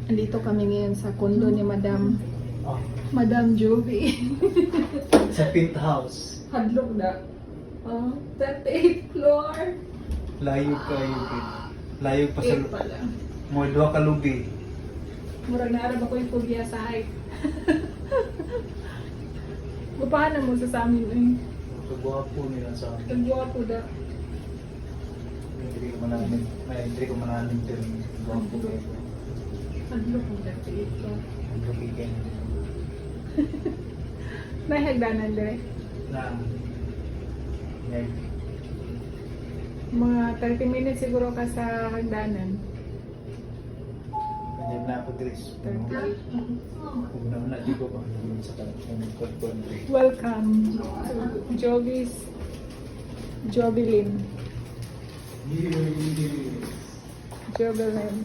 Andito kami ngayon sa condo ni Madam Oh, Jovi. sa penthouse. Hadlok na. 38th floor. Layo kayo. Layo pa sa 8 pala. mga duha ka lubi. Murag na arab ako yung phobia sa height. Gupahan mo sa amin eh. Kagwapo nila sa akin. Kagwapo da. Hindi ko mananin pero gwapo kayo. Hadlok ng 38th floor. Ang lubi kayo. May hagdanan dire. Na. Yan. Mga 30 minutes siguro ka sa hagdanan. Ganyan na ako, Dres. 30. Kung na di ko ba sa country. Welcome to Jovi's Jobilin. Jobilin.